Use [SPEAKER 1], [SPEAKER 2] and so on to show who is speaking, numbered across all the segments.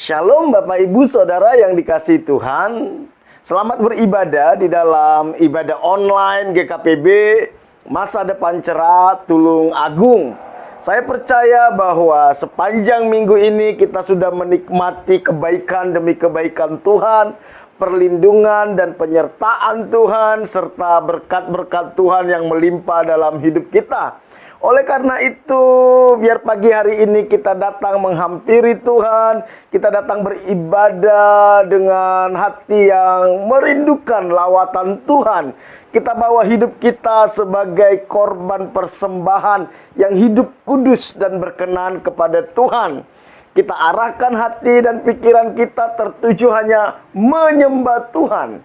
[SPEAKER 1] Shalom Bapak Ibu Saudara yang dikasihi Tuhan. Selamat beribadah di dalam ibadah online GKPB Masa Depan Cerah Tulung Agung. Saya percaya bahwa sepanjang minggu ini kita sudah menikmati kebaikan demi kebaikan Tuhan, perlindungan dan penyertaan Tuhan, serta berkat-berkat Tuhan yang melimpah dalam hidup kita. Oleh karena itu, biar pagi hari ini kita datang menghampiri Tuhan, kita datang beribadah dengan hati yang merindukan lawatan Tuhan. Kita bawa hidup kita sebagai korban persembahan yang hidup kudus dan berkenan kepada Tuhan. Kita arahkan hati dan pikiran kita tertuju hanya menyembah Tuhan.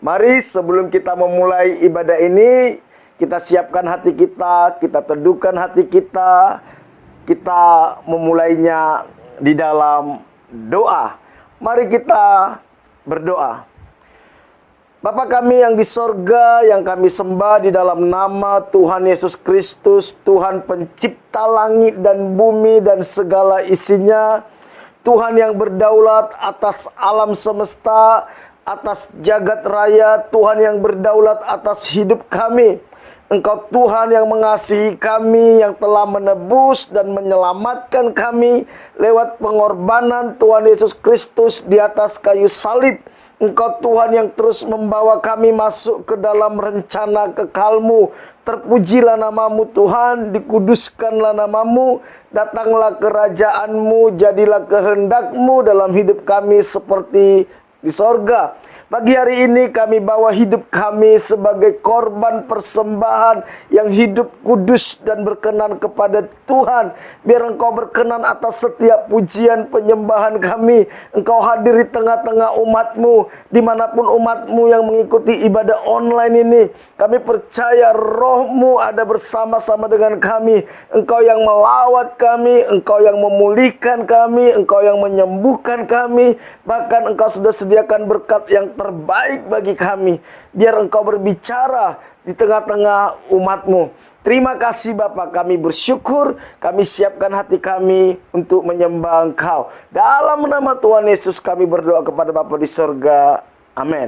[SPEAKER 1] Mari sebelum kita memulai ibadah ini, kita siapkan hati kita teduhkan hati kita memulainya di dalam doa. Mari kita berdoa. Bapa kami yang di sorga, yang kami sembah di dalam nama Tuhan Yesus Kristus, Tuhan pencipta langit dan bumi dan segala isinya, Tuhan yang berdaulat atas alam semesta, atas jagat raya, Tuhan yang berdaulat atas hidup kami. Engkau Tuhan yang mengasihi kami, yang telah menebus dan menyelamatkan kami lewat pengorbanan Tuhan Yesus Kristus di atas kayu salib. Engkau Tuhan yang terus membawa kami masuk ke dalam rencana kekal-Mu. Terpujilah nama-Mu Tuhan, dikuduskanlah nama-Mu, datanglah kerajaan-Mu, jadilah kehendak-Mu dalam hidup kami seperti di sorga. Pagi hari ini kami bawa hidup kami sebagai korban persembahan yang hidup kudus dan berkenan kepada Tuhan. Biar Engkau berkenan atas setiap pujian penyembahan kami. Engkau hadir di tengah-tengah umat-Mu, dimanapun umat-Mu yang mengikuti ibadah online ini. Kami percaya Roh-Mu ada bersama-sama dengan kami. Engkau yang melawat kami, Engkau yang memulihkan kami, Engkau yang menyembuhkan kami. Bahkan Engkau sudah sediakan berkat yang terbaik bagi kami. Biar Engkau berbicara di tengah-tengah umat-Mu. Terima kasih Bapa, kami bersyukur. Kami siapkan hati kami untuk menyembah Engkau. Dalam nama Tuhan Yesus kami berdoa kepada Bapa di sorga. Amin.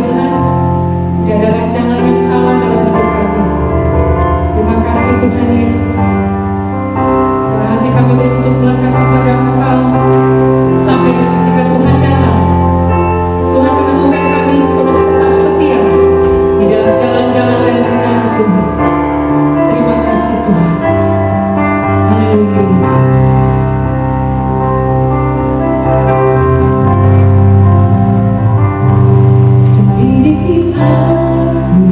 [SPEAKER 2] Tuhan, tidak ada rancangan yang salah dalam hidup kami. Terima kasih Tuhan Yesus. Hati kami terus untuk melekat kepada Engkau sampai ketika Tuhan datang. Tuhan menemukan kami terus tetap setia di dalam jalan-jalan dan rencana Tuhan. Terima kasih Tuhan. Haleluya Yesus. Selidiki aku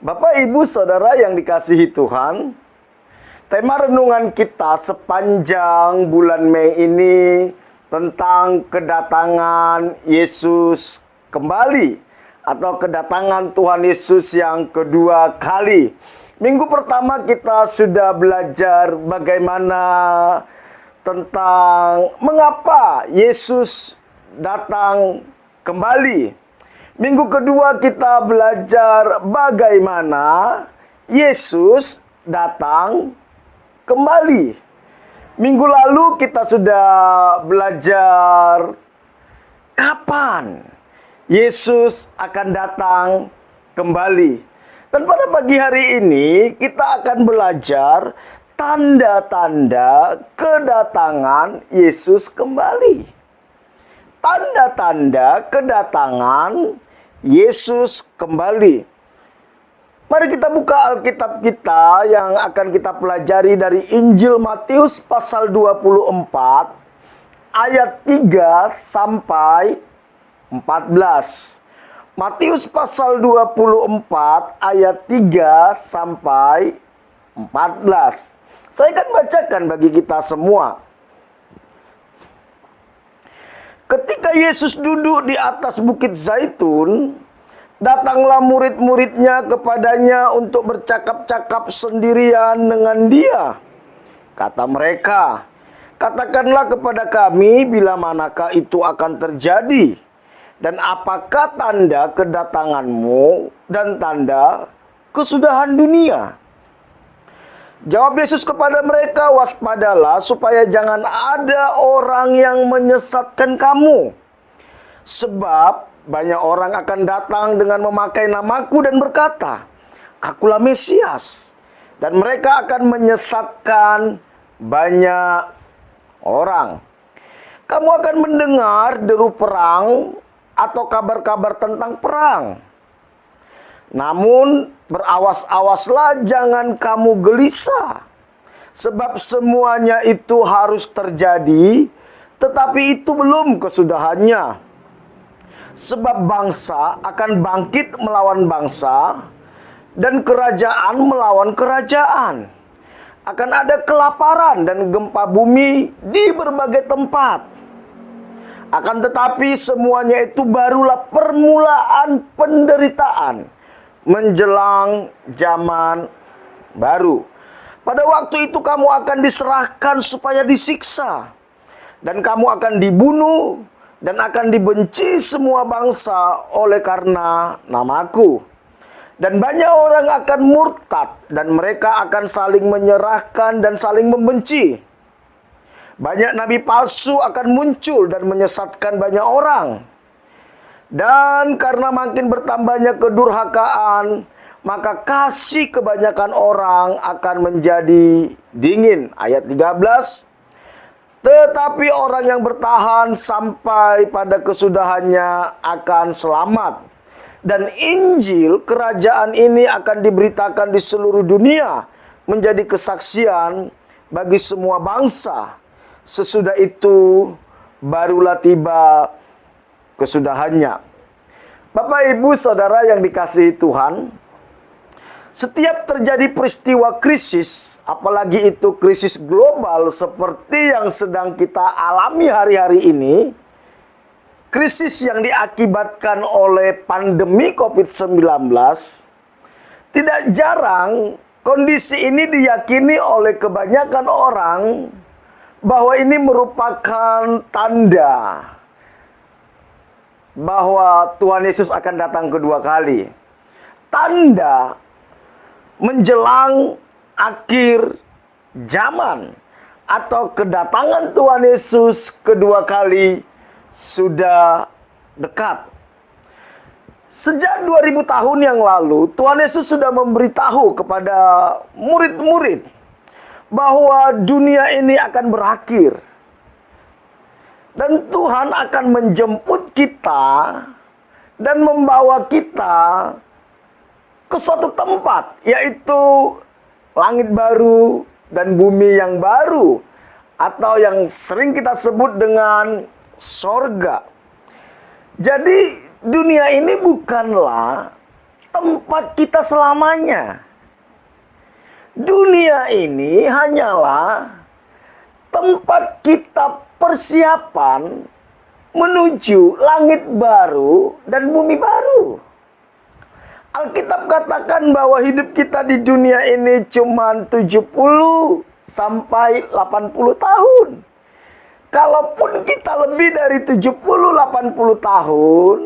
[SPEAKER 1] Bapak, Ibu, Saudara yang dikasihi Tuhan, tema renungan kita sepanjang bulan Mei ini tentang kedatangan Yesus kembali atau kedatangan Tuhan Yesus yang kedua kali. Minggu pertama kita sudah belajar bagaimana tentang mengapa Yesus datang kembali. Minggu kedua kita belajar bagaimana Yesus datang kembali. Minggu lalu kita sudah belajar kapan Yesus akan datang kembali. Dan pada pagi hari ini kita akan belajar tanda-tanda kedatangan Yesus kembali. Tanda-tanda kedatangan Yesus kembali. Mari kita buka Alkitab kita yang akan kita pelajari dari Injil Matius pasal 24 ayat 3 sampai 14. Matius pasal 24 ayat 3 sampai 14. Saya akan bacakan bagi kita semua. Ketika Yesus duduk di atas bukit Zaitun, datanglah murid-muridnya kepadanya untuk bercakap-cakap sendirian dengan dia. Kata mereka, "Katakanlah kepada kami bila manakah itu akan terjadi, dan apakah tanda kedatanganmu dan tanda kesudahan dunia?" Jawab Yesus kepada mereka, "Waspadalah supaya jangan ada orang yang menyesatkan kamu. Sebab banyak orang akan datang dengan memakai namaku dan berkata, 'Akulah Mesias.' Dan mereka akan menyesatkan banyak orang. Kamu akan mendengar deru perang atau kabar-kabar tentang perang. Namun berawas-awaslah jangan kamu gelisah, sebab semuanya itu harus terjadi, tetapi itu belum kesudahannya. Sebab bangsa akan bangkit melawan bangsa, dan kerajaan melawan kerajaan. Akan ada kelaparan dan gempa bumi di berbagai tempat. Akan tetapi semuanya itu barulah permulaan penderitaan menjelang zaman baru. Pada waktu itu kamu akan diserahkan supaya disiksa, dan kamu akan dibunuh, dan akan dibenci semua bangsa oleh karena namaku. Dan banyak orang akan murtad, dan mereka akan saling menyerahkan dan saling membenci. Banyak nabi palsu akan muncul dan menyesatkan banyak orang. Dan karena makin bertambahnya kedurhakaan, maka kasih kebanyakan orang akan menjadi dingin." Ayat 13. "Tetapi orang yang bertahan sampai pada kesudahannya akan selamat. Dan Injil kerajaan ini akan diberitakan di seluruh dunia, menjadi kesaksian bagi semua bangsa. Sesudah itu barulah tiba kesudahannya." Bapak, Ibu, Saudara yang dikasihi Tuhan, setiap terjadi peristiwa krisis, apalagi itu krisis global seperti yang sedang kita alami hari-hari ini, krisis yang diakibatkan oleh pandemi COVID-19, tidak jarang kondisi ini diyakini oleh kebanyakan orang bahwa ini merupakan tanda bahwa Tuhan Yesus akan datang kedua kali. Tanda menjelang akhir zaman atau kedatangan Tuhan Yesus kedua kali sudah dekat. Sejak 2000 tahun yang lalu, Tuhan Yesus sudah memberitahu kepada murid-murid bahwa dunia ini akan berakhir. Dan Tuhan akan menjemput kita dan membawa kita ke suatu tempat, yaitu langit baru dan bumi yang baru, atau yang sering kita sebut dengan sorga. Jadi dunia ini bukanlah tempat kita selamanya. Dunia ini hanyalah tempat kita persiapan menuju langit baru dan bumi baru. Alkitab katakan bahwa hidup kita di dunia ini cuma 70 sampai 80 tahun. Kalaupun kita lebih dari 70-80 tahun,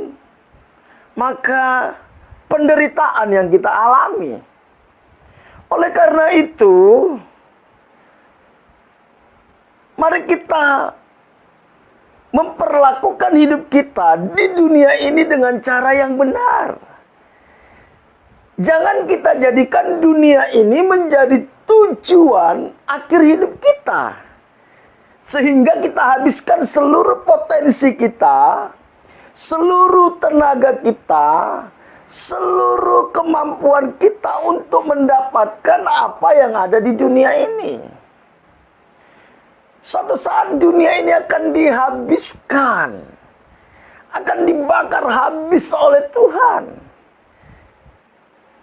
[SPEAKER 1] maka penderitaan yang kita alami. Oleh karena itu, mari kita memperlakukan hidup kita di dunia ini dengan cara yang benar. Jangan kita jadikan dunia ini menjadi tujuan akhir hidup kita. Sehingga kita habiskan seluruh potensi kita, seluruh tenaga kita, seluruh kemampuan kita untuk mendapatkan apa yang ada di dunia ini. Suatu saat dunia ini akan dihabiskan, akan dibakar habis oleh Tuhan.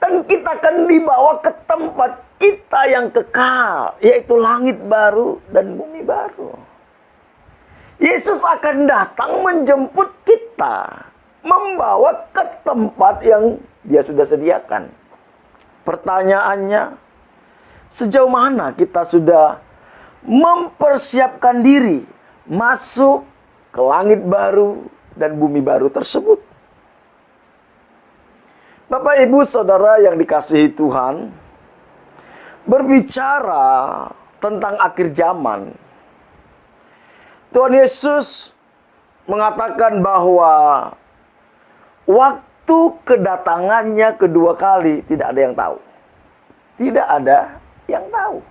[SPEAKER 1] Dan kita akan dibawa ke tempat kita yang kekal, yaitu langit baru dan bumi baru. Yesus akan datang menjemput kita, membawa ke tempat yang Dia sudah sediakan. Pertanyaannya, sejauh mana kita sudah mempersiapkan diri masuk ke langit baru dan bumi baru tersebut? Bapak, Ibu, Saudara yang dikasihi Tuhan, berbicara tentang akhir zaman, Tuhan Yesus mengatakan bahwa waktu kedatangannya kedua kali tidak ada yang tahu. Tidak ada yang tahu.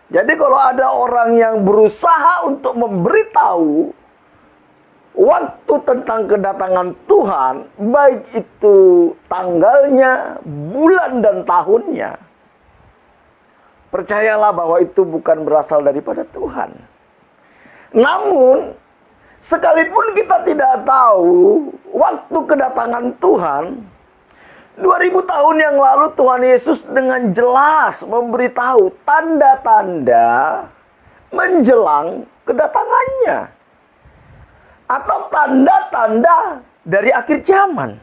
[SPEAKER 1] Jadi kalau ada orang yang berusaha untuk memberitahu waktu tentang kedatangan Tuhan, baik itu tanggalnya, bulan dan tahunnya, percayalah bahwa itu bukan berasal daripada Tuhan. Namun, sekalipun kita tidak tahu waktu kedatangan Tuhan, 2000 tahun yang lalu Tuhan Yesus dengan jelas memberitahu tanda-tanda menjelang kedatangannya. Atau tanda-tanda dari akhir zaman.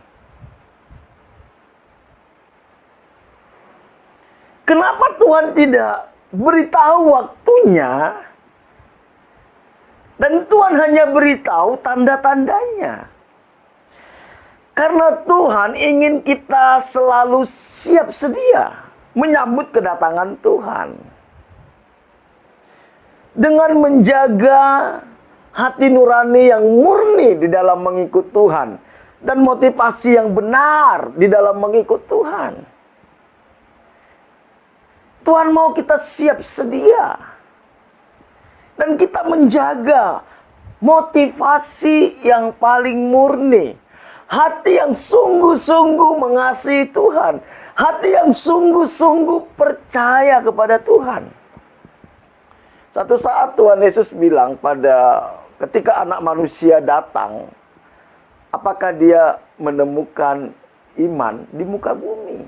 [SPEAKER 1] Kenapa Tuhan tidak beritahu waktunya? Dan Tuhan hanya beritahu tanda-tandanya. Karena Tuhan ingin kita selalu siap sedia menyambut kedatangan Tuhan. Dengan menjaga hati nurani yang murni di dalam mengikut Tuhan. Dan motivasi yang benar di dalam mengikut Tuhan. Tuhan mau kita siap sedia. Dan kita menjaga motivasi yang paling murni. Hati yang sungguh-sungguh mengasihi Tuhan. Hati yang sungguh-sungguh percaya kepada Tuhan. Satu saat Tuhan Yesus bilang ketika anak manusia datang, apakah dia menemukan iman di muka bumi?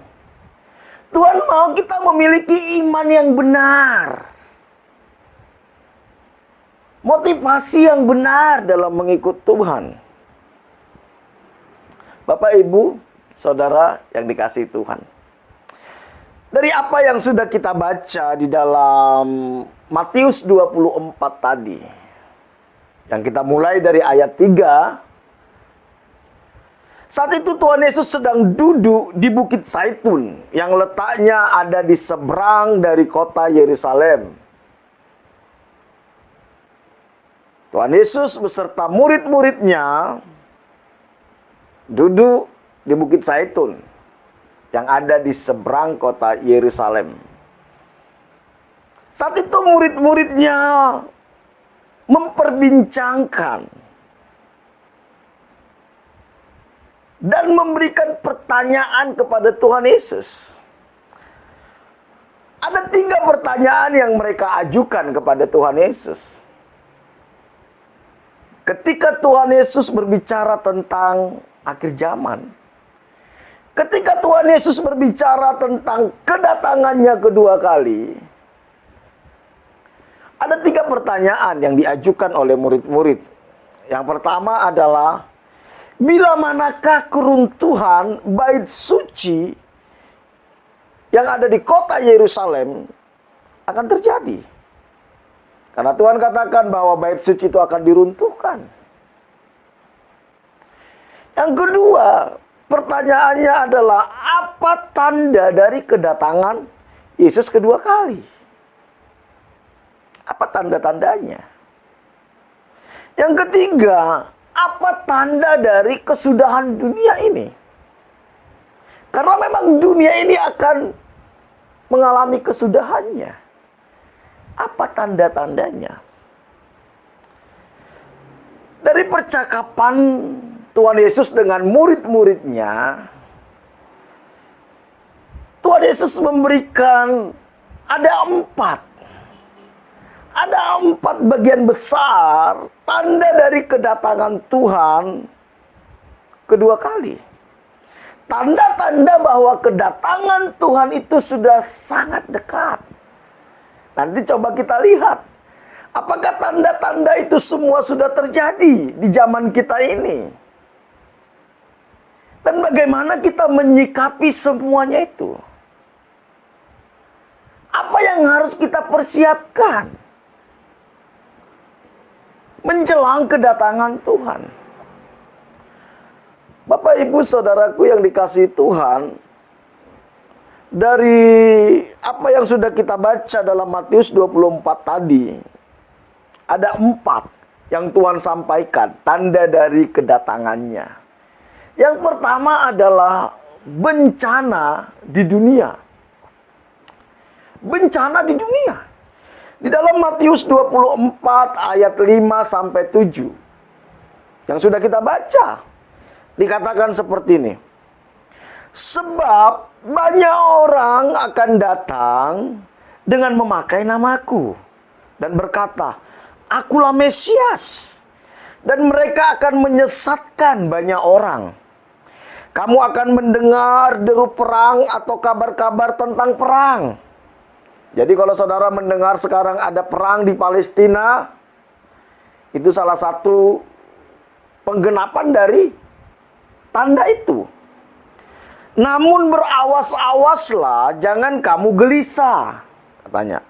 [SPEAKER 1] Tuhan mau kita memiliki iman yang benar. Motivasi yang benar dalam mengikut Tuhan. Bapak, Ibu, Saudara yang dikasihi Tuhan. Dari apa yang sudah kita baca di dalam Matius 24 tadi, yang kita mulai dari ayat 3, saat itu Tuhan Yesus sedang duduk di Bukit Zaitun, yang letaknya ada di seberang dari kota Yerusalem. Tuhan Yesus beserta murid-muridnya duduk di Bukit Zaitun yang ada di seberang kota Yerusalem. Saat itu murid-muridnya memperbincangkan dan memberikan pertanyaan kepada Tuhan Yesus. Ada 3 pertanyaan yang mereka ajukan kepada Tuhan Yesus. Ketika Tuhan Yesus berbicara tentang akhir zaman, Ketika Tuhan Yesus berbicara tentang kedatangannya kedua kali, ada 3 pertanyaan yang diajukan oleh murid-murid. Yang pertama adalah, bila manakah keruntuhan bait suci yang ada di kota Yerusalem akan terjadi? Karena Tuhan katakan bahwa bait suci itu akan diruntuhkan. Yang kedua, pertanyaannya adalah, apa tanda dari kedatangan Yesus kedua kali? Apa tanda-tandanya? Yang ketiga, apa tanda dari kesudahan dunia ini? Karena memang dunia ini akan mengalami kesudahannya. Apa tanda-tandanya? Dari percakapan Tuhan Yesus dengan murid-muridnya, Tuhan Yesus memberikan ada 4 bagian besar tanda dari kedatangan Tuhan kedua kali. Tanda-tanda bahwa kedatangan Tuhan itu sudah sangat dekat. Nanti coba kita lihat, apakah tanda-tanda itu semua sudah terjadi di zaman kita ini? Dan bagaimana kita menyikapi semuanya itu? Apa yang harus kita persiapkan menjelang kedatangan Tuhan? Bapak, Ibu, Saudaraku yang dikasihi Tuhan, dari apa yang sudah kita baca dalam Matius 24 tadi, ada 4 yang Tuhan sampaikan, tanda dari kedatangannya. Yang pertama adalah bencana di dunia. Bencana di dunia. Di dalam Matius 24 ayat 5 sampai 7 yang sudah kita baca, dikatakan seperti ini. Sebab banyak orang akan datang dengan memakai namaku dan berkata, "Akulah Mesias." Dan mereka akan menyesatkan banyak orang. Kamu akan mendengar deru perang atau kabar-kabar tentang perang. Jadi kalau saudara mendengar sekarang ada perang di Palestina, itu salah satu penggenapan dari tanda itu. Namun berawas-awaslah, jangan kamu gelisah, katanya.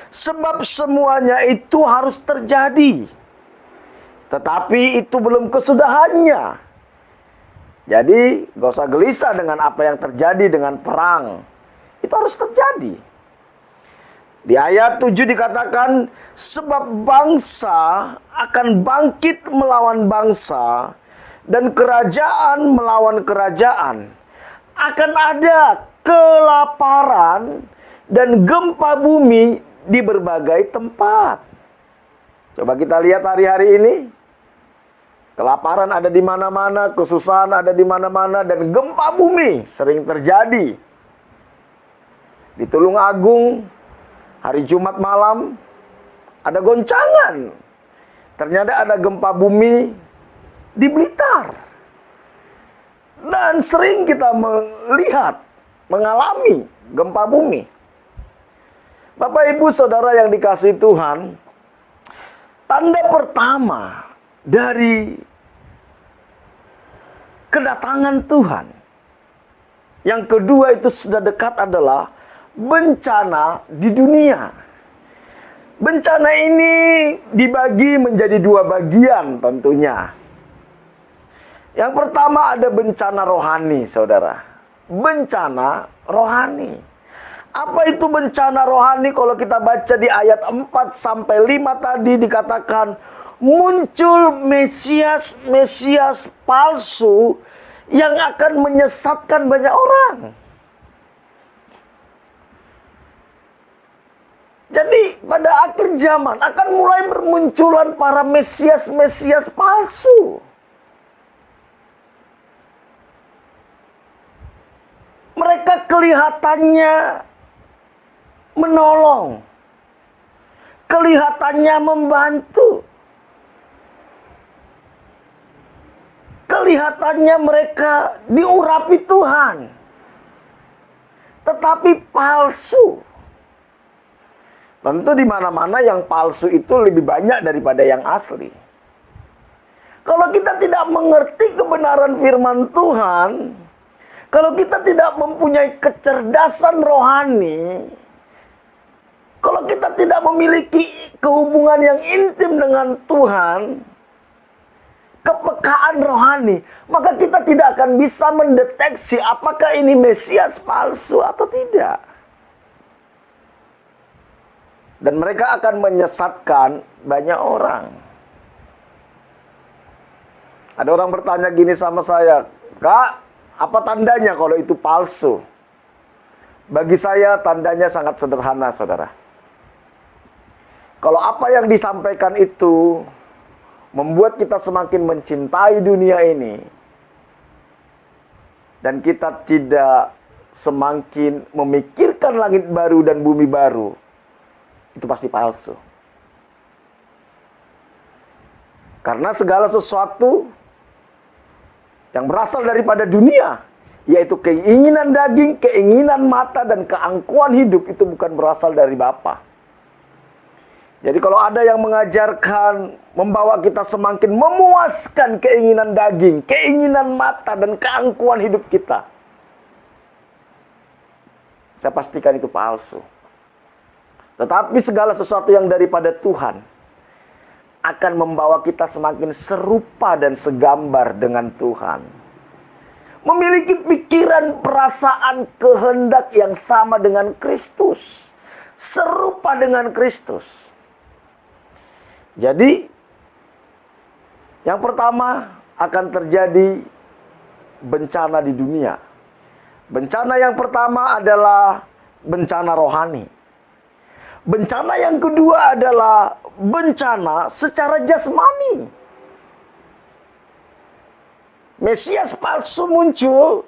[SPEAKER 1] Sebab semuanya itu harus terjadi. Tetapi itu belum kesudahannya. Jadi gak usah gelisah dengan apa yang terjadi dengan perang. Itu harus terjadi. Di ayat 7 dikatakan, sebab bangsa akan bangkit melawan bangsa, dan kerajaan melawan kerajaan. Akan ada kelaparan dan gempa bumi di berbagai tempat. Coba kita lihat hari-hari ini. Kelaparan ada di mana-mana, kesusahan ada di mana-mana, dan gempa bumi sering terjadi. Di Tulung Agung, hari Jumat malam, ada goncangan. Ternyata ada gempa bumi di Blitar. Dan sering kita melihat, mengalami gempa bumi. Bapak, Ibu, Saudara yang dikasihi Tuhan, tanda pertama dari kedatangan Tuhan, yang kedua itu sudah dekat, adalah bencana di dunia. Bencana ini dibagi menjadi 2 bagian tentunya. Yang pertama ada bencana rohani, saudara. Bencana rohani. Apa itu bencana rohani? Kalau kita baca di ayat 4 sampai 5 tadi dikatakan, muncul Mesias palsu yang akan menyesatkan banyak orang. Jadi pada akhir zaman akan mulai bermunculan para Mesias palsu. Mereka kelihatannya menolong, kelihatannya membantu, kelihatannya mereka diurapi Tuhan, tetapi palsu. Tentu di mana-mana yang palsu itu lebih banyak daripada yang asli. Kalau kita tidak mengerti kebenaran firman Tuhan, kalau kita tidak mempunyai kecerdasan rohani, kalau kita tidak memiliki kehubungan yang intim dengan Tuhan, kepekaan rohani, maka kita tidak akan bisa mendeteksi apakah ini Mesias palsu atau tidak. Dan mereka akan menyesatkan banyak orang. Ada orang bertanya gini sama saya, "Kak, apa tandanya kalau itu palsu?" Bagi saya tandanya sangat sederhana, saudara. Kalau apa yang disampaikan itu membuat kita semakin mencintai dunia ini, dan kita tidak semakin memikirkan langit baru dan bumi baru, itu pasti palsu. Karena segala sesuatu yang berasal daripada dunia, yaitu keinginan daging, keinginan mata, dan keangkuhan hidup, itu bukan berasal dari Bapa. Jadi kalau ada yang mengajarkan membawa kita semakin memuaskan keinginan daging, keinginan mata, dan keangkuhan hidup kita, saya pastikan itu palsu. Tetapi segala sesuatu yang daripada Tuhan akan membawa kita semakin serupa dan segambar dengan Tuhan. Memiliki pikiran, perasaan, kehendak yang sama dengan Kristus. Serupa dengan Kristus. Jadi, yang pertama akan terjadi bencana di dunia. Bencana yang pertama adalah bencana rohani. Bencana yang kedua adalah bencana secara jasmani. Mesias palsu muncul,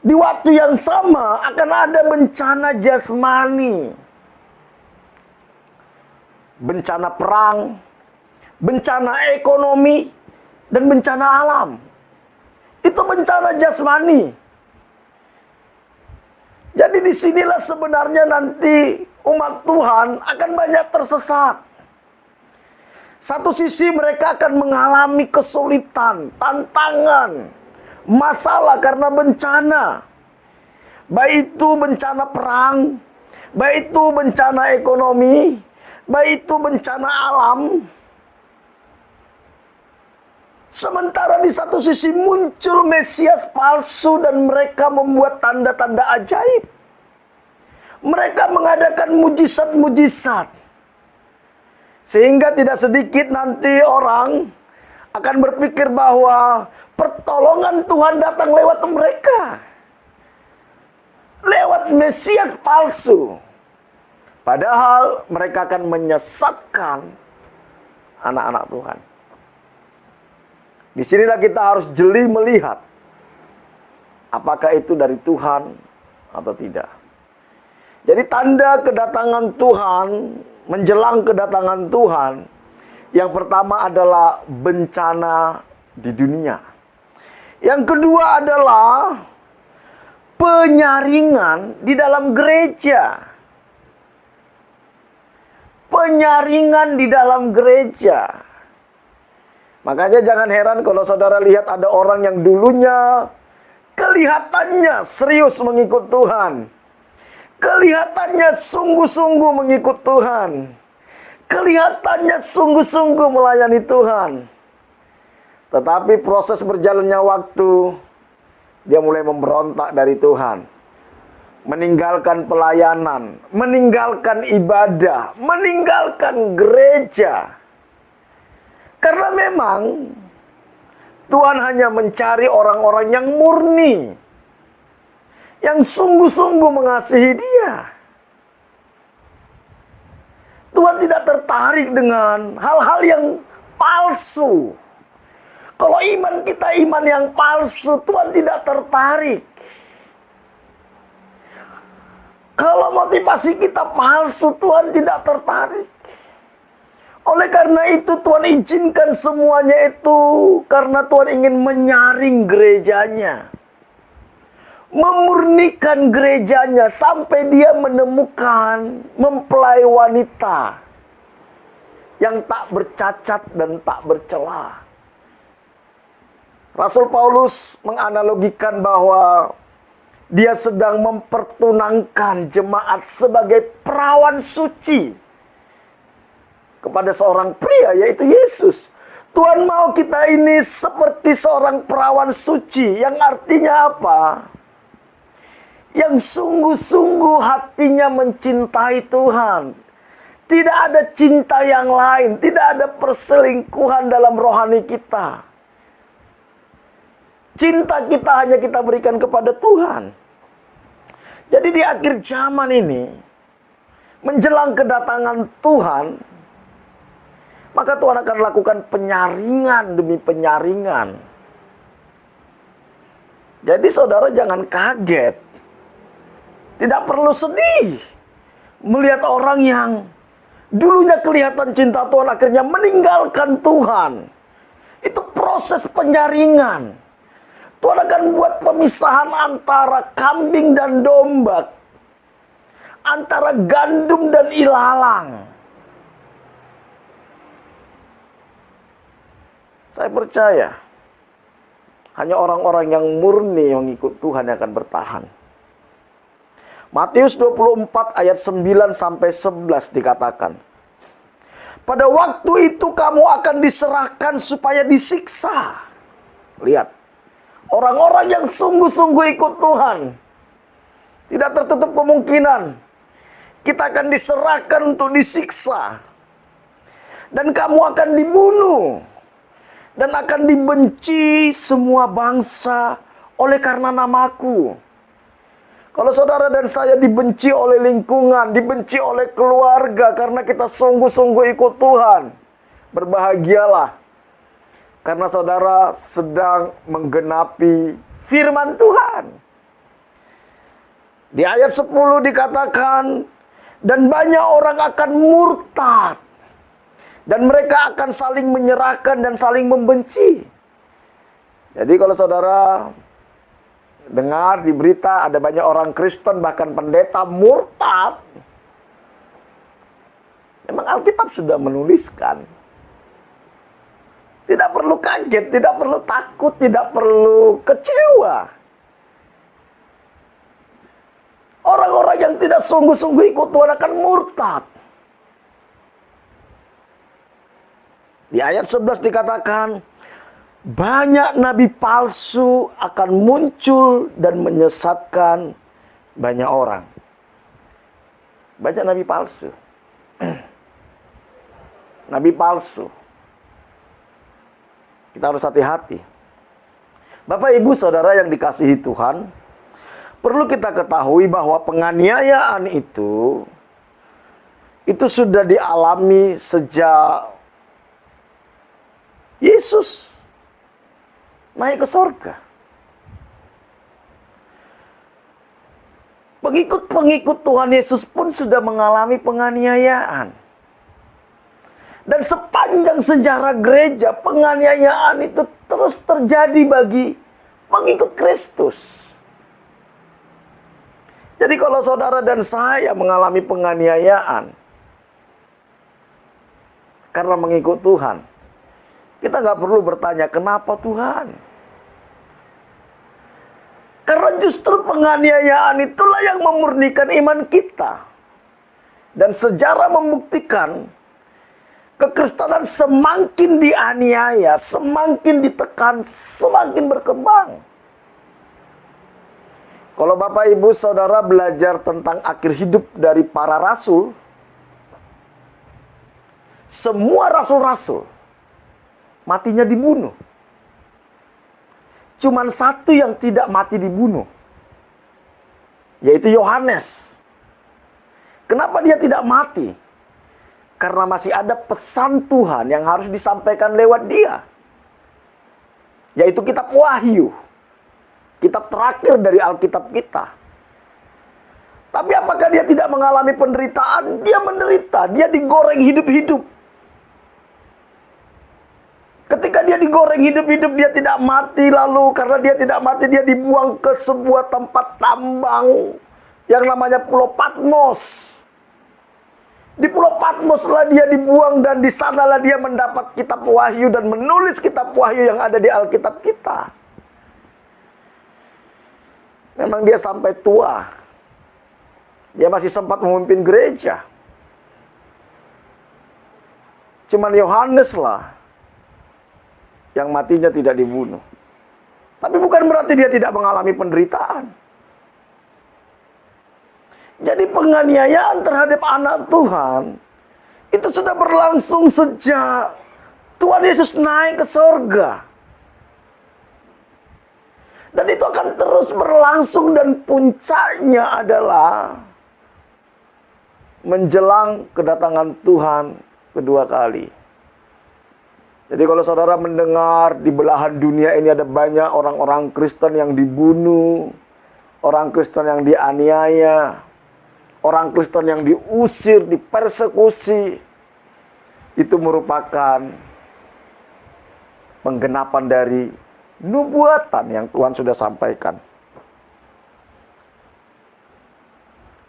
[SPEAKER 1] di waktu yang sama akan ada bencana jasmani. Bencana perang, bencana ekonomi, dan bencana alam. Itu bencana jasmani. Jadi disinilah sebenarnya nanti umat Tuhan akan banyak tersesat. Satu sisi mereka akan mengalami kesulitan, tantangan, masalah karena bencana. Baik itu bencana perang, baik itu bencana ekonomi, baik itu bencana alam. Sementara di satu sisi muncul Mesias palsu dan mereka membuat tanda-tanda ajaib. Mereka mengadakan mujizat-mujizat. Sehingga tidak sedikit nanti orang akan berpikir bahwa pertolongan Tuhan datang lewat mereka. Lewat Mesias palsu. Padahal mereka akan menyesatkan anak-anak Tuhan. Disinilah kita harus jeli melihat apakah itu dari Tuhan atau tidak. Jadi tanda kedatangan Tuhan, menjelang kedatangan Tuhan, yang pertama adalah bencana di dunia. Yang kedua adalah penyaringan di dalam gereja. Penyaringan di dalam gereja. Makanya jangan heran kalau saudara lihat ada orang yang dulunya kelihatannya serius mengikut Tuhan. Kelihatannya sungguh-sungguh mengikut Tuhan. Kelihatannya sungguh-sungguh melayani Tuhan. Tetapi proses berjalannya waktu, dia mulai memberontak dari Tuhan. Meninggalkan pelayanan, meninggalkan ibadah, meninggalkan gereja. Karena memang Tuhan hanya mencari orang-orang yang murni, yang sungguh-sungguh mengasihi Dia. Tuhan tidak tertarik dengan hal-hal yang palsu. Kalau iman kita iman yang palsu, Tuhan tidak tertarik. Kalau motivasi kita palsu, Tuhan tidak tertarik. Oleh karena itu Tuhan izinkan semuanya itu karena Tuhan ingin menyaring gerejanya. Memurnikan gerejanya sampai dia menemukan mempelai wanita yang tak bercacat dan tak bercela. Rasul Paulus menganalogikan bahwa dia sedang mempertunangkan jemaat sebagai perawan suci kepada seorang pria, yaitu Yesus. Tuhan mau kita ini seperti seorang perawan suci, yang artinya apa? Yang sungguh-sungguh hatinya mencintai Tuhan. Tidak ada cinta yang lain, tidak ada perselingkuhan dalam rohani kita. Cinta kita hanya kita berikan kepada Tuhan. Jadi di akhir zaman ini, menjelang kedatangan Tuhan, maka Tuhan akan lakukan penyaringan demi penyaringan. Jadi saudara jangan kaget. Tidak perlu sedih melihat orang yang dulunya kelihatan cinta Tuhan akhirnya meninggalkan Tuhan. Itu proses penyaringan. Tuhan akan buat pemisahan antara kambing dan domba, antara gandum dan ilalang. Saya percaya hanya orang-orang yang murni mengikut Tuhan yang akan bertahan. Matius 24 ayat 9 sampai 11 dikatakan, pada waktu itu kamu akan diserahkan supaya disiksa. Lihat, orang-orang yang sungguh-sungguh ikut Tuhan, tidak tertutup kemungkinan kita akan diserahkan untuk disiksa. Dan kamu akan dibunuh. Dan akan dibenci semua bangsa oleh karena namaku. Kalau saudara dan saya dibenci oleh lingkungan, dibenci oleh keluarga karena kita sungguh-sungguh ikut Tuhan, berbahagialah. Karena saudara sedang menggenapi firman Tuhan. Di ayat 10 dikatakan, dan banyak orang akan murtad. Dan mereka akan saling menyerahkan dan saling membenci. Jadi kalau saudara dengar di berita ada banyak orang Kristen bahkan pendeta murtad, memang Alkitab sudah menuliskan. Tidak perlu kaget, tidak perlu takut, tidak perlu kecewa. Orang-orang yang tidak sungguh-sungguh ikut Tuhan akan murtad. Di ayat 11 dikatakan, banyak nabi palsu akan muncul dan menyesatkan banyak orang. Banyak nabi palsu. Nabi palsu. Kita harus hati-hati. Bapak, Ibu, Saudara yang dikasihi Tuhan, perlu kita ketahui bahwa penganiayaan itu sudah dialami sejak Yesus naik ke sorga. Pengikut-pengikut Tuhan Yesus pun sudah mengalami penganiayaan. Dan sepanjang sejarah gereja, penganiayaan itu terus terjadi bagi pengikut Kristus. Jadi kalau saudara dan saya mengalami penganiayaan karena mengikut Tuhan, kita nggak perlu bertanya, kenapa Tuhan? Karena justru penganiayaan itulah yang memurnikan iman kita. Dan sejarah membuktikan, kekristenan semakin dianiaya, semakin ditekan, semakin berkembang. Kalau Bapak, Ibu, Saudara belajar tentang akhir hidup dari para rasul, semua rasul-rasul matinya dibunuh. Cuman satu yang tidak mati dibunuh, yaitu Yohanes. Kenapa dia tidak mati? Karena masih ada pesan Tuhan yang harus disampaikan lewat dia, yaitu kitab Wahyu, kitab terakhir dari Alkitab kita. Tapi apakah dia tidak mengalami penderitaan? Dia menderita, dia digoreng hidup-hidup. Ketika dia digoreng hidup-hidup, dia tidak mati, lalu karena dia tidak mati, dia dibuang ke sebuah tempat tambang yang namanya Pulau Patmos. Di Pulau Patmos lah dia dibuang, dan di sanalah dia mendapat kitab Wahyu dan menulis kitab Wahyu yang ada di Alkitab kita. Memang dia sampai tua. Dia masih sempat memimpin gereja. Cuman Yohanes lah yang matinya tidak dibunuh. Tapi bukan berarti dia tidak mengalami penderitaan. Jadi penganiayaan terhadap anak Tuhan itu sudah berlangsung sejak Tuhan Yesus naik ke surga. Dan itu akan terus berlangsung, dan puncaknya adalah menjelang kedatangan Tuhan kedua kali. Jadi kalau saudara mendengar di belahan dunia ini ada banyak orang-orang Kristen yang dibunuh, orang Kristen yang dianiaya, orang Kristen yang diusir, dipersekusi, itu merupakan penggenapan dari nubuatan yang Tuhan sudah sampaikan.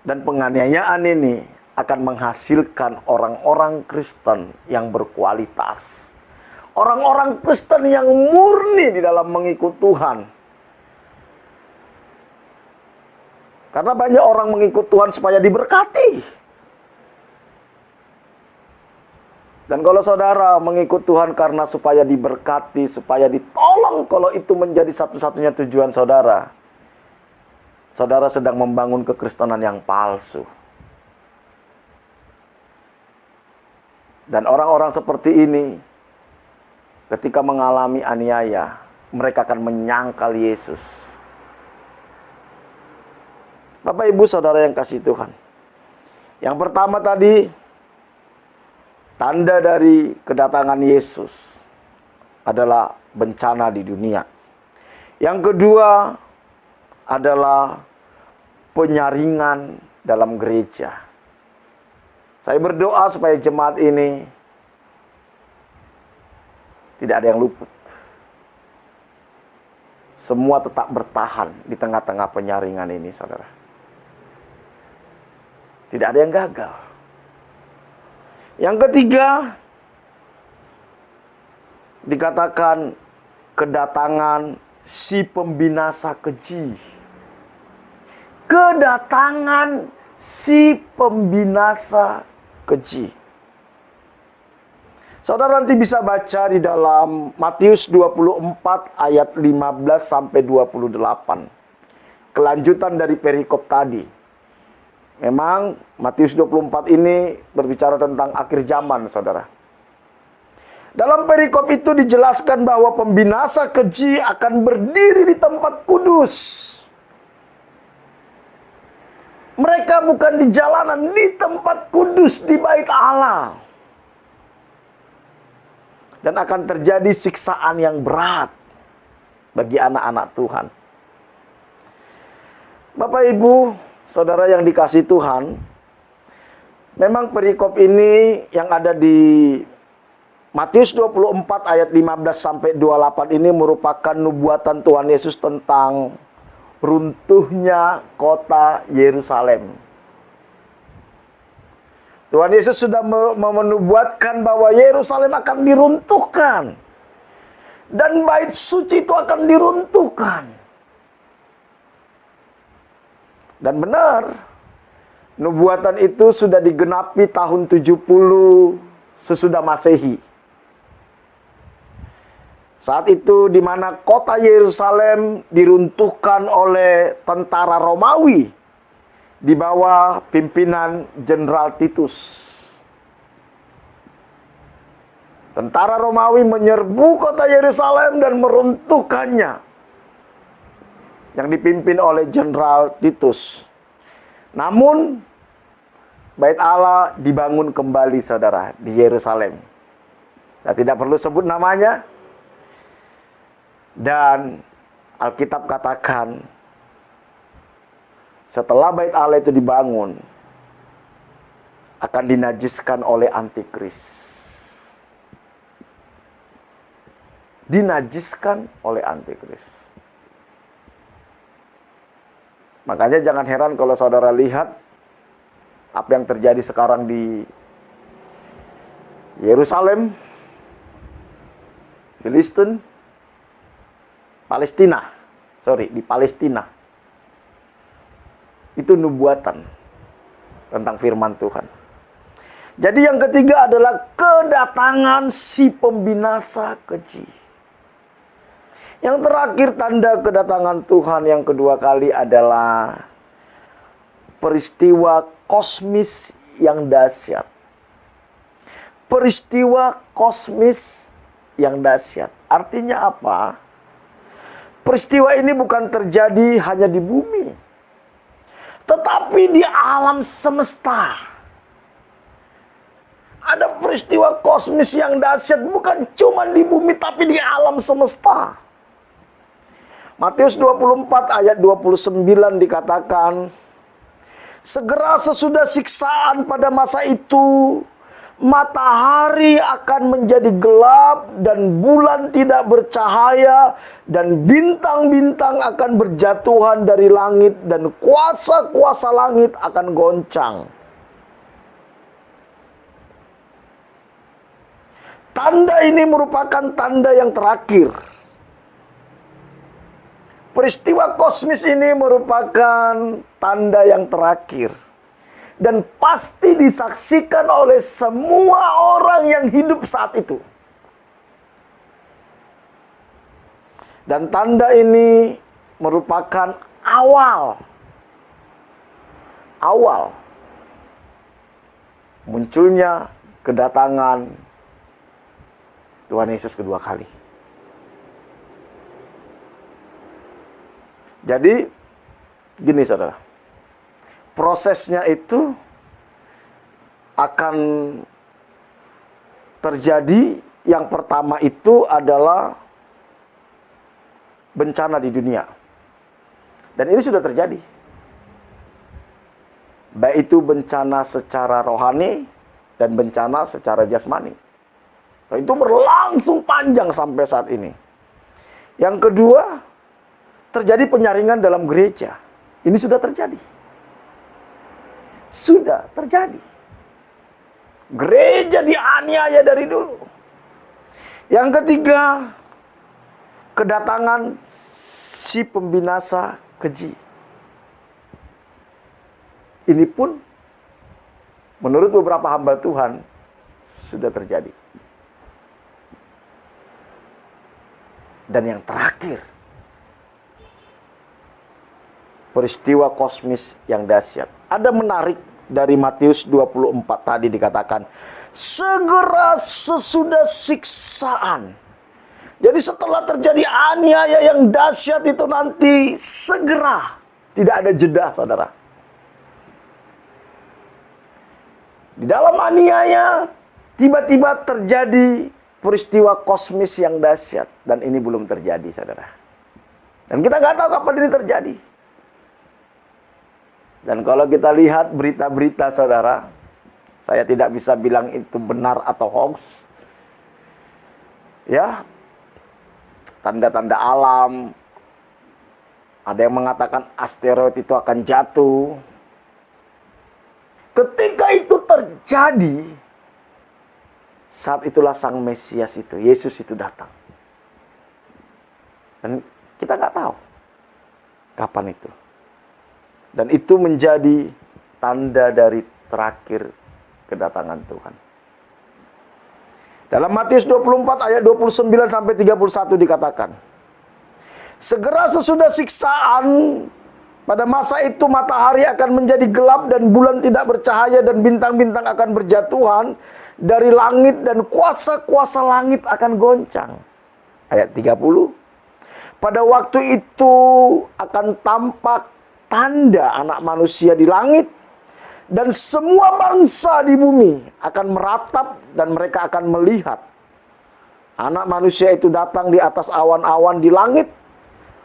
[SPEAKER 1] Dan penganiayaan ini akan menghasilkan orang-orang Kristen yang berkualitas. Orang-orang Kristen yang murni di dalam mengikut Tuhan. Karena banyak orang mengikut Tuhan supaya diberkati. Dan kalau saudara mengikut Tuhan karena supaya diberkati, supaya ditolong, kalau itu menjadi satu-satunya tujuan saudara, saudara sedang membangun kekristenan yang palsu. Dan orang-orang seperti ini, ketika mengalami aniaya, mereka akan menyangkal Yesus. Bapak, Ibu, Saudara yang kasih Tuhan. Yang pertama tadi, tanda dari kedatangan Yesus adalah bencana di dunia. Yang kedua adalah penyaringan dalam gereja. Saya berdoa supaya jemaat ini tidak ada yang luput. Semua tetap bertahan di tengah-tengah penyaringan ini, saudara. Tidak ada yang gagal. Yang ketiga, dikatakan kedatangan si pembinasa keji. Kedatangan si pembinasa keji. Saudara nanti bisa baca di dalam Matius 24 ayat 15 sampai 28. Kelanjutan dari perikop tadi. Memang Matius 24 ini berbicara tentang akhir zaman, saudara. Dalam perikop itu dijelaskan bahwa pembinasa keji akan berdiri di tempat kudus. Mereka bukan di jalanan, di tempat kudus, di bait Allah. Dan akan terjadi siksaan yang berat bagi anak-anak Tuhan. Bapak, Ibu, Saudara yang dikasih Tuhan, memang perikop ini yang ada di Matius 24 ayat 15 sampai 28 ini merupakan nubuatan Tuhan Yesus tentang runtuhnya kota Yerusalem. Tuhan Yesus sudah menubuatkan bahwa Yerusalem akan diruntuhkan. Dan bait suci itu akan diruntuhkan. Dan benar, nubuatan itu sudah digenapi tahun 70 sesudah Masehi. Saat itu di mana kota Yerusalem diruntuhkan oleh tentara Romawi di bawah pimpinan Jenderal Titus. Tentara Romawi menyerbu kota Yerusalem dan meruntuhkannya, yang dipimpin oleh Jenderal Titus. Namun bait Allah dibangun kembali, saudara, di Yerusalem. Saya tidak perlu sebut namanya. Dan Alkitab katakan, setelah bait Allah itu dibangun, akan dinajiskan oleh antikris. dinajiskan oleh antikris. Makanya jangan heran kalau saudara lihat apa yang terjadi sekarang di Yerusalem, di Palestina. Itu nubuatan tentang firman Tuhan. Jadi yang ketiga adalah kedatangan si pembinasa keji. Yang terakhir tanda kedatangan Tuhan yang kedua kali adalah peristiwa kosmis yang dahsyat. Peristiwa kosmis yang dahsyat. Artinya apa? Peristiwa ini bukan terjadi hanya di bumi, tetapi di alam semesta. Ada peristiwa kosmis yang dahsyat bukan cuma di bumi tapi di alam semesta. Matius 24 ayat 29 dikatakan, segera sesudah siksaan pada masa itu, matahari akan menjadi gelap dan bulan tidak bercahaya dan bintang-bintang akan berjatuhan dari langit dan kuasa-kuasa langit akan goncang. Tanda ini merupakan tanda yang terakhir. Peristiwa kosmis ini merupakan tanda yang terakhir. Dan pasti disaksikan oleh semua orang yang hidup saat itu. Dan tanda ini merupakan awal munculnya kedatangan Tuhan Yesus kedua kali. Jadi, gini saudara, prosesnya itu akan terjadi. Yang pertama itu adalah bencana di dunia. Dan ini sudah terjadi. Baik itu bencana secara rohani dan bencana secara jasmani. Nah, itu berlangsung panjang sampai saat ini. Yang kedua, terjadi penyaringan dalam gereja. Ini sudah terjadi. Sudah terjadi. Gereja dianiaya dari dulu. Yang ketiga, kedatangan si pembinasa keji. Ini pun menurut beberapa hamba Tuhan sudah terjadi. Dan yang terakhir, peristiwa kosmis yang dahsyat. Ada menarik dari Matius 24 tadi dikatakan, segera sesudah siksaan. Jadi setelah terjadi aniaya yang dahsyat itu nanti segera, tidak ada jeda, saudara. Di dalam aniaya tiba-tiba terjadi peristiwa kosmis yang dahsyat, dan ini belum terjadi, saudara. Dan kita nggak tahu kapan ini terjadi. Dan kalau kita lihat berita-berita, saudara, saya tidak bisa bilang itu benar atau hoax. Ya, tanda-tanda alam. Ada yang mengatakan asteroid itu akan jatuh. Ketika itu terjadi, saat itulah Sang Mesias itu, Yesus itu datang. Dan kita nggak tahu kapan itu. Dan itu menjadi tanda dari terakhir kedatangan Tuhan. Dalam Matius 24 ayat 29 sampai 31 dikatakan, segera sesudah siksaan pada masa itu matahari akan menjadi gelap dan bulan tidak bercahaya dan bintang-bintang akan berjatuhan dari langit dan kuasa-kuasa langit akan goncang. Ayat 30. Pada waktu itu akan tampak tanda anak manusia di langit, dan semua bangsa di bumi akan meratap dan mereka akan melihat anak manusia itu datang di atas awan-awan di langit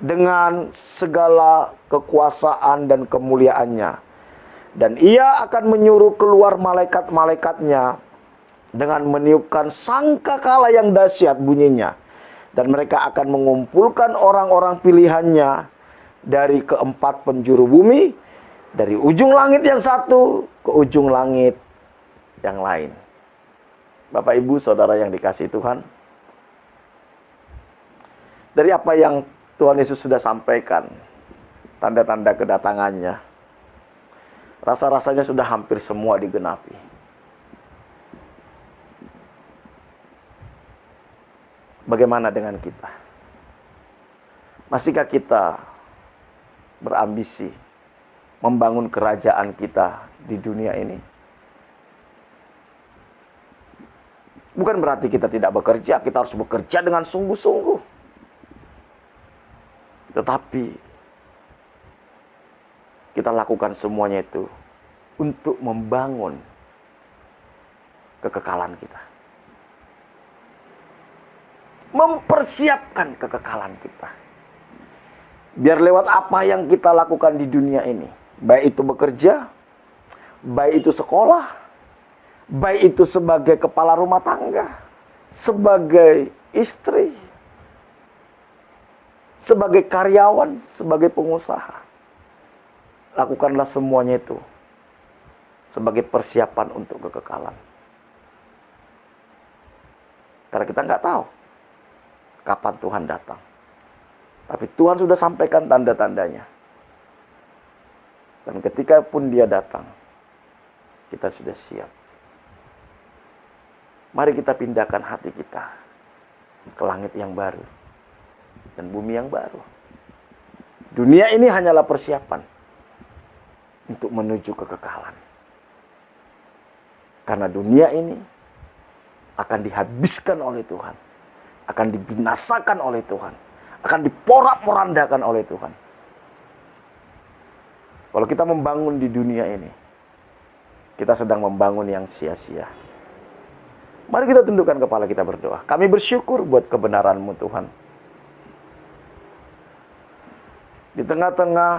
[SPEAKER 1] dengan segala kekuasaan dan kemuliaannya. Dan ia akan menyuruh keluar malaikat-malaikatnya dengan meniupkan sangkakala yang dahsyat bunyinya. Dan mereka akan mengumpulkan orang-orang pilihannya dari keempat penjuru bumi, dari ujung langit yang satu ke ujung langit yang lain. Bapak, Ibu, Saudara yang dikasihi Tuhan, dari apa yang Tuhan Yesus sudah sampaikan, tanda-tanda kedatangannya, rasa-rasanya sudah hampir semua digenapi. Bagaimana dengan kita? Masihkah kita berambisi membangun kerajaan kita di dunia ini? Bukan berarti kita tidak bekerja, kita harus bekerja dengan sungguh-sungguh. Tetapi kita lakukan semuanya itu untuk membangun kekekalan kita. Mempersiapkan kekekalan kita. Biar lewat apa yang kita lakukan di dunia ini, baik itu bekerja, baik itu sekolah, baik itu sebagai kepala rumah tangga, sebagai istri, sebagai karyawan, sebagai pengusaha. Lakukanlah semuanya itu sebagai persiapan untuk kekekalan. Karena kita nggak tahu kapan Tuhan datang. Tapi Tuhan sudah sampaikan tanda-tandanya. Dan ketika pun Dia datang, kita sudah siap. Mari kita pindahkan hati kita ke langit yang baru dan bumi yang baru. Dunia ini hanyalah persiapan untuk menuju kekekalan. Karena dunia ini akan dihabiskan oleh Tuhan, akan dibinasakan oleh Tuhan, akan diporak-porandakan oleh Tuhan. Kalau kita membangun di dunia ini, kita sedang membangun yang sia-sia. Mari kita tundukkan kepala kita berdoa. Kami bersyukur buat kebenaran-Mu Tuhan. Di tengah-tengah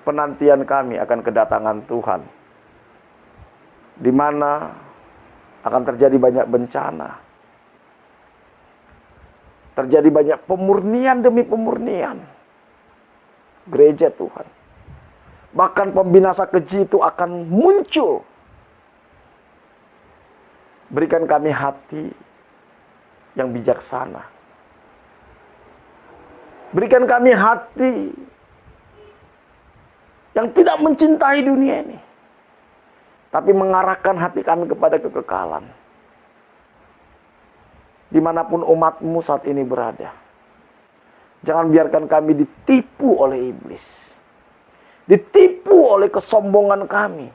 [SPEAKER 1] penantian kami akan kedatangan Tuhan, di mana akan terjadi banyak bencana, terjadi banyak pemurnian demi pemurnian gereja Tuhan. Bahkan pembinasa keji itu akan muncul. Berikan kami hati yang bijaksana. Berikan kami hati yang tidak mencintai dunia ini, tapi mengarahkan hati kami kepada kekekalan. Dimanapun umat-Mu saat ini berada, jangan biarkan kami ditipu oleh iblis, ditipu oleh kesombongan kami,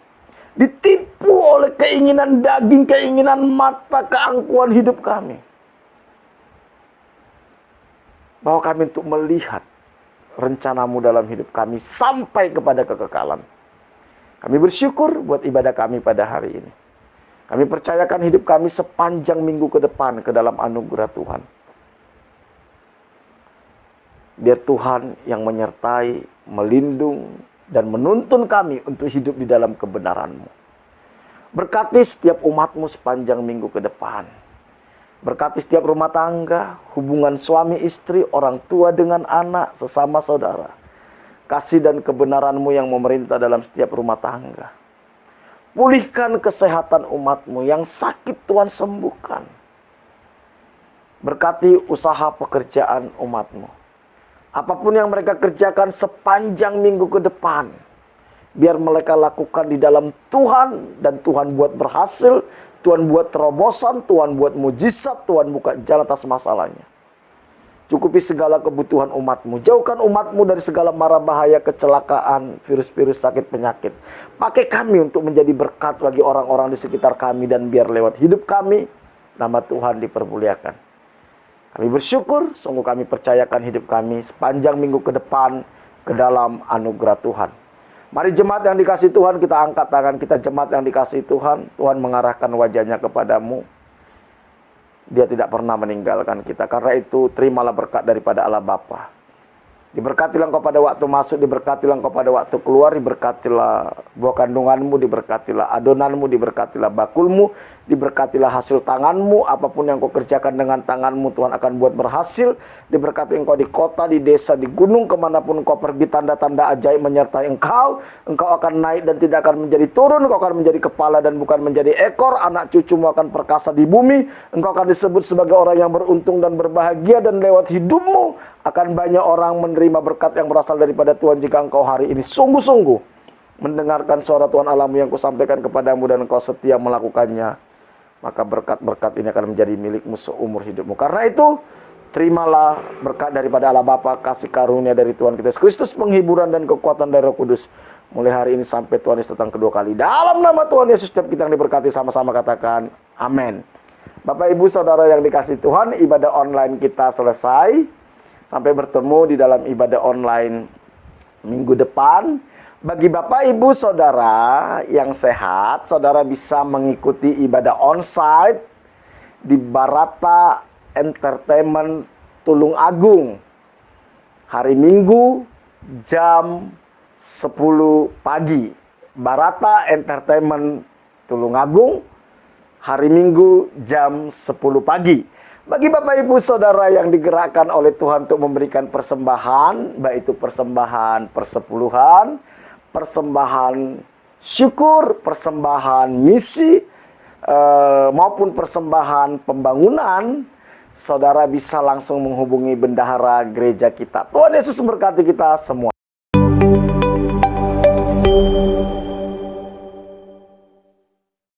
[SPEAKER 1] ditipu oleh keinginan daging, keinginan mata, keangkuhan hidup kami. Bahwa kami untuk melihat rencana-Mu dalam hidup kami sampai kepada kekekalan. Kami bersyukur buat ibadah kami pada hari ini. Kami percayakan hidup kami sepanjang minggu ke depan ke dalam anugerah Tuhan. Biar Tuhan yang menyertai, melindung, dan menuntun kami untuk hidup di dalam kebenaran-Mu. Berkati setiap umat-Mu sepanjang minggu ke depan. Berkati setiap rumah tangga, hubungan suami istri, orang tua dengan anak, sesama saudara. Kasih dan kebenaran-Mu yang memerintah dalam setiap rumah tangga. Pulihkan kesehatan umat-Mu yang sakit, Tuhan sembuhkan. Berkati usaha pekerjaan umat-Mu. Apapun yang mereka kerjakan sepanjang minggu ke depan, biar mereka lakukan di dalam Tuhan, dan Tuhan buat berhasil, Tuhan buat terobosan, Tuhan buat mujizat, Tuhan buka jalan atas masalahnya. Cukupi segala kebutuhan umat-Mu. Jauhkan umat-Mu dari segala mara bahaya, kecelakaan, virus-virus, sakit, penyakit. Pakai kami untuk menjadi berkat bagi orang-orang di sekitar kami, dan biar lewat hidup kami, nama Tuhan dipermuliakan. Kami bersyukur, sungguh kami percayakan hidup kami sepanjang minggu ke depan ke dalam anugerah Tuhan. Mari jemaat yang dikasihi Tuhan, kita angkat tangan kita. Jemaat yang dikasihi Tuhan, Tuhan mengarahkan wajahnya kepadamu. Dia tidak pernah meninggalkan kita. Karena itu terimalah berkat daripada Allah Bapa, Diberkatilah engkau pada waktu masuk, diberkatilah engkau pada waktu keluar, diberkatilah buah kandunganmu, diberkatilah adonanmu, diberkatilah bakulmu, diberkatilah hasil tanganmu, apapun yang kau kerjakan dengan tanganmu, Tuhan akan buat berhasil. Diberkati engkau di kota, di desa, di gunung, kemanapun engkau pergi, tanda-tanda ajaib menyertai engkau. Engkau akan naik dan tidak akan menjadi turun, engkau akan menjadi kepala dan bukan menjadi ekor, anak cucumu akan perkasa di bumi, engkau akan disebut sebagai orang yang beruntung dan berbahagia, dan lewat hidupmu akan banyak orang menerima berkat yang berasal daripada Tuhan jika engkau hari ini sungguh-sungguh mendengarkan suara Tuhan Allahmu yang kusampaikan kepadamu dan engkau setia melakukannya. Maka berkat-berkat ini akan menjadi milikmu seumur hidupmu. Karena itu, terimalah berkat daripada Allah Bapa, kasih karunia dari Tuhan kita Yesus Kristus, penghiburan dan kekuatan dari Roh Kudus, mulai hari ini sampai Tuhan Yesus datang kedua kali. Dalam nama Tuhan Yesus, setiap kita yang diberkati sama-sama katakan, amin. Bapak, Ibu, Saudara yang dikasihi Tuhan, ibadah online kita selesai. Sampai bertemu di dalam ibadah online minggu depan. Bagi Bapak, Ibu, Saudara yang sehat, Saudara bisa mengikuti ibadah onsite di Barata Entertainment Tulung Agung. Hari Minggu jam 10 pagi. Barata Entertainment Tulung Agung. Hari Minggu jam 10 pagi. Bagi Bapak Ibu Saudara yang digerakkan oleh Tuhan untuk memberikan persembahan, baik itu persembahan persepuluhan, persembahan syukur, persembahan misi, maupun persembahan pembangunan, saudara bisa langsung menghubungi bendahara gereja kita. Tuhan Yesus memberkati kita semua.